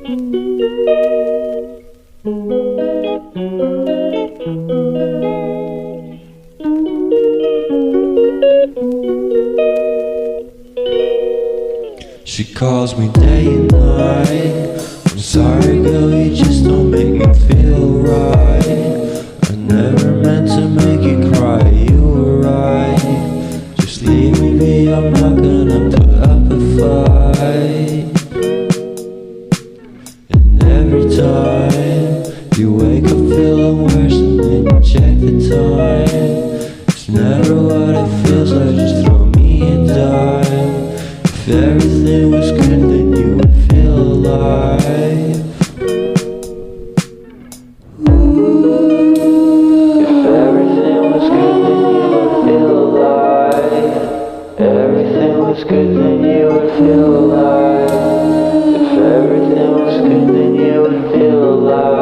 She calls me day and night. I'm sorry girl, you just don't make me feel right. I never meant to make you cry, you were right. Just leave me be, I'm not gonna put up a fight. And every time you wake up feeling worse and then you check the time. It's never what it feels like, just throw me a dime. If everything was good, then you would feel alive. If everything was good, then you would feel alive. Everything was good, then you would feel alive. If everything was good, then you would feel alive.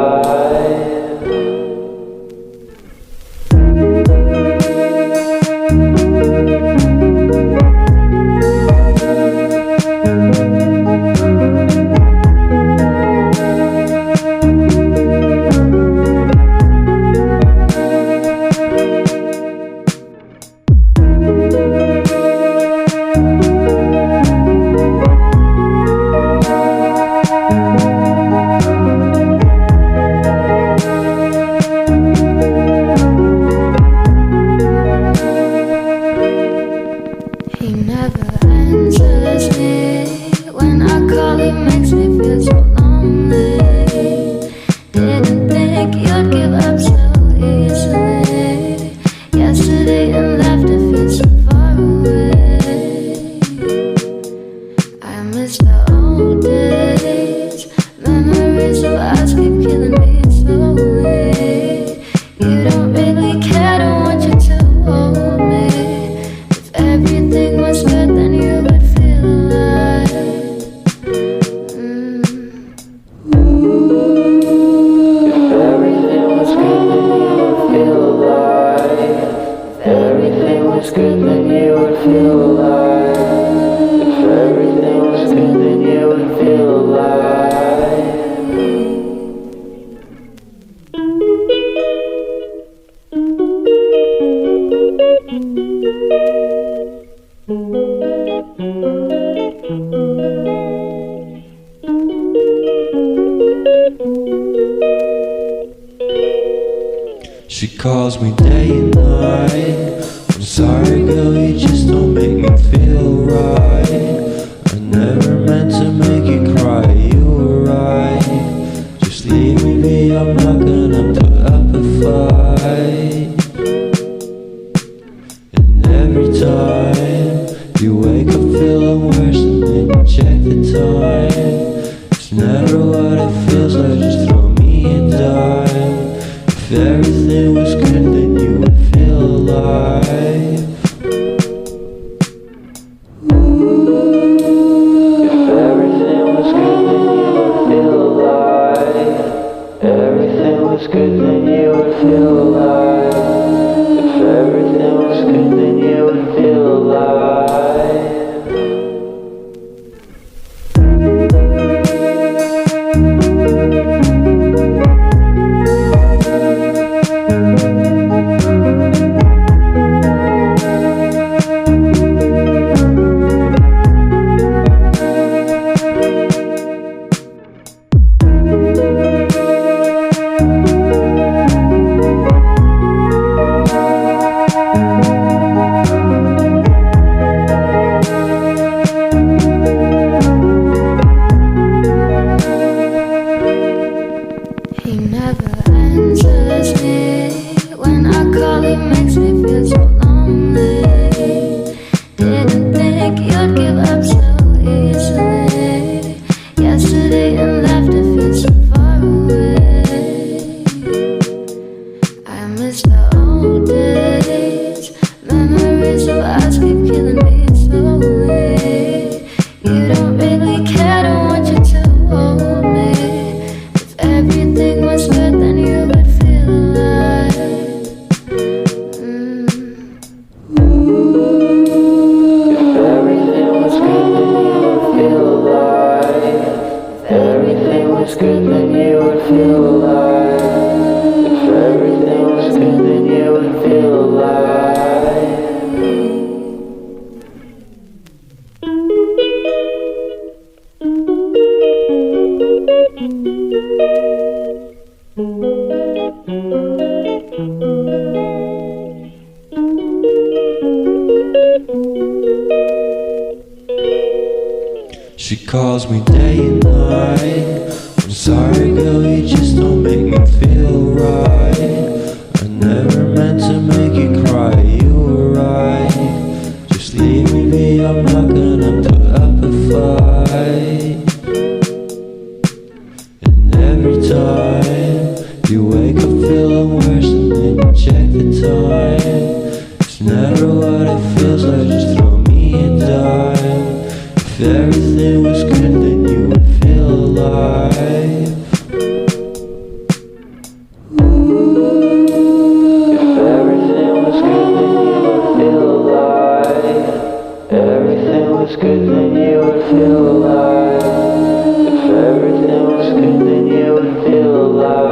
He never answers me. When I call, he makes me feel so lonely. Didn't think you'd give up so easily. Yesterday and laughter feels so far away. I miss the old days. Memories of us keep killing me slowly. You don't really care, don't want you to hold me. Everything was good, then you would feel alive. If everything was good, then you would feel alive. If everything was good, then you would feel alive. If everything was good, then you would feel alive. She calls me day and night. I'm sorry girl, you just don't make me feel right. I never meant to make you cry, you were right. Just leave me be, I'm not gonna put up a fight. And every time you wake up feeling worse and then you check the time. It's never what it feels like, just throw me a dime. If everything was good, then you would feel alive. If everything was good, then you would feel alive. Everything was good, then you would feel alive. If everything was good, then you would feel alive. He never answers me. When I call, he makes me feel so lonely. Didn't think you'd give up so easily. Yesterday and laughter feels so far away. I miss the old days. Memories of us keep killing me slowly. You don't really care, don't want you to hold me. If everything was good, then you would feel alive. If everything was good, then you would feel alive. If everything She calls me day and night. I'm sorry girl, you just don't make me feel right. I never meant to make you cry, you were right. Just leave me be, I'm not gonna put up a fight. And every time you wake up feeling worse and then you check the time. It's never what it feels like, just throw me a dime. If everything was good then you would feel alive. If everything was good then you would feel alive. Everything was good then you would feel alive. If everything was good then you would feel alive.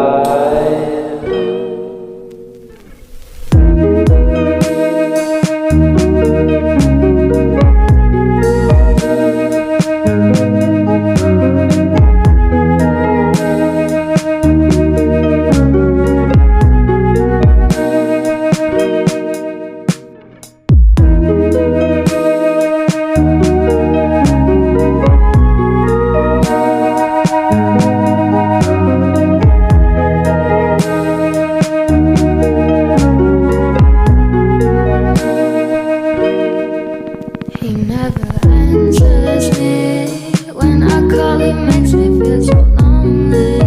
He never answers me. When I call, he makes me feel so lonely.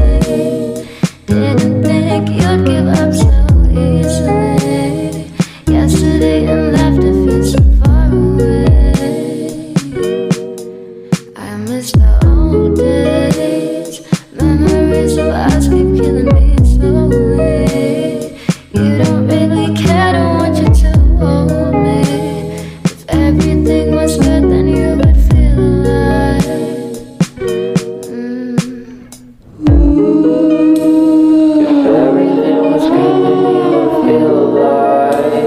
Didn't think you'd give up so easily. Yesterday and laughter feels so far away. I miss the old days. Memories of us keep killing me slowly. You don't really care, don't want you to hold me. Everything was good, then you would feel alive. If everything was good, then you would feel alive.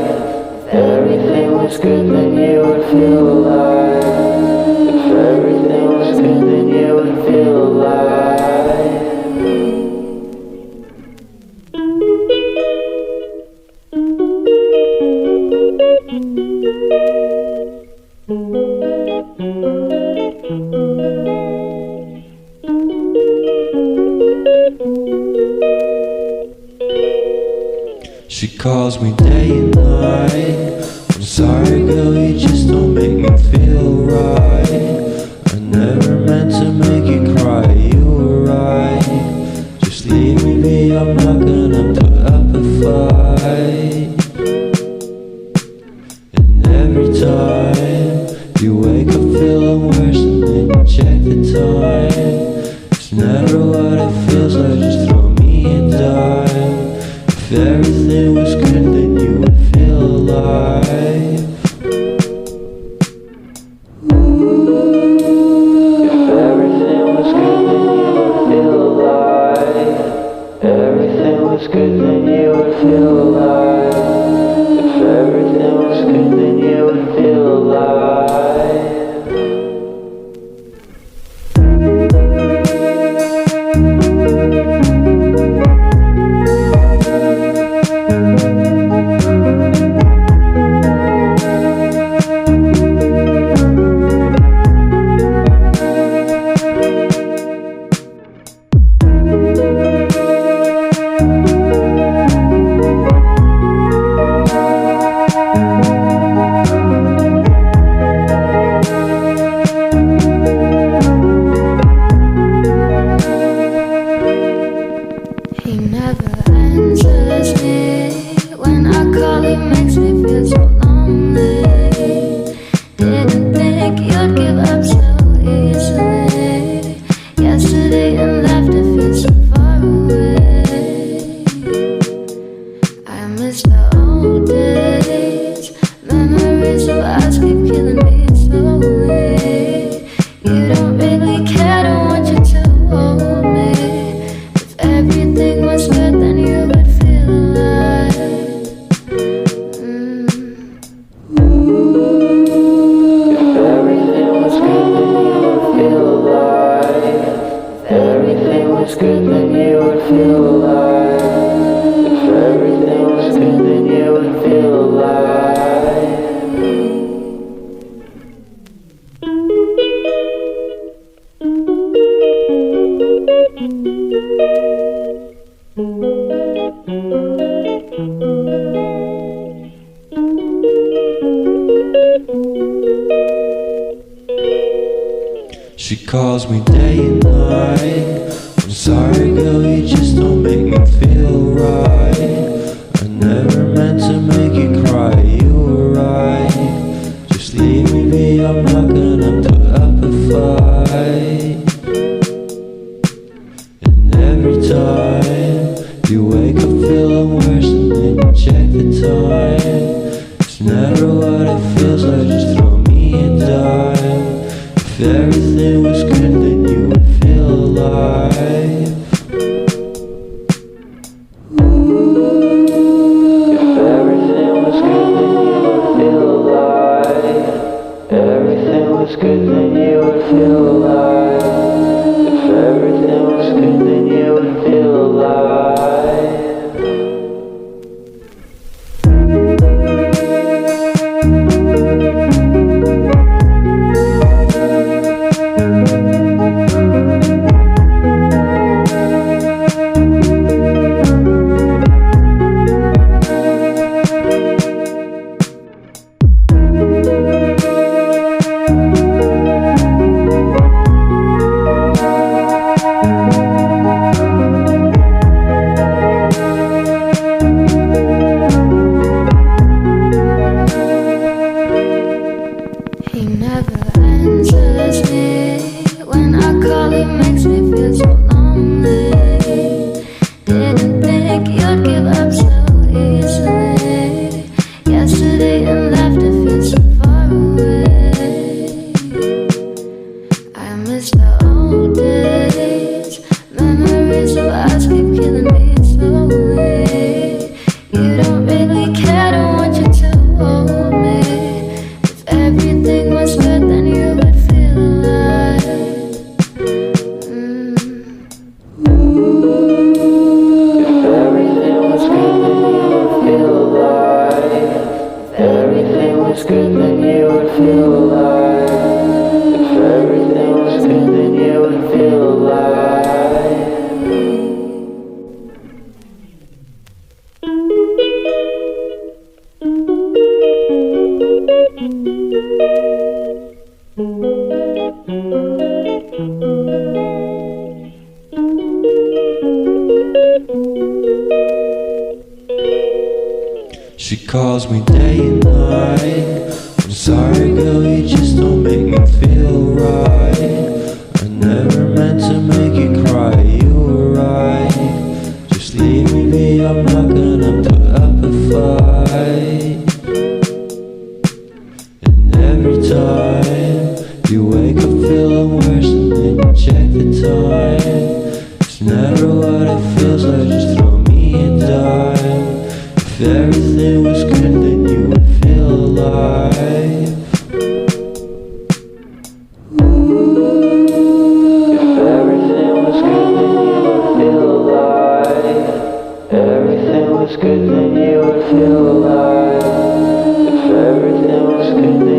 If everything was good, then you would feel alive. If everything was good, then you would feel alive. She calls me day and night. I'm sorry girl, you just don't make me feel right. I never meant to make you cry, you were right. Just leave me be, I'm not gonna put up a fight. And every time you wake up feeling worse and then you check the time. It's never what it feels like, just throw me a dime. If everything was good then you would feel alive. If everything was good then you would feel alive. Everything was good then you would feel alive. If everything was good then you would feel alive. She calls me day and night. I'm sorry girl, you just don't make me feel right. I never meant to make you cry, you were right. Just leave me be, I'm not gonna put up a fight. And every time you wake up feeling worse and then you check the time, it's never what it feels like, just throw me a dime. If everything was good then you would feel alive. If everything was good then you would feel alive. Everything was good then you would feel alive. If everything was good then you would feel alive. He never answers me. When I call, he makes me feel so lonely. Didn't think you'd give up so easily. Yesterday and laughter feels so far away. I miss the old days. Memories of us keep killing me slowly. You don't really care, don't want you to hold me. Everything was good, then you would feel alive. If everything was good then you would feel alive. If everything was good then you would feel alive. If everything was good then you would feel alive. She calls me day and night. I'm sorry girl, you just don't make me feel right. I never meant to make you cry, you were right. Just leave me be, I'm not gonna put up a fight. And every time you wake up feeling worse and then you check the time, it's never what it feels like, just throw me a dime. If everything was good then you would feel alive. If everything was good then you would feel alive. Everything was good then you would feel alive. If everything was good then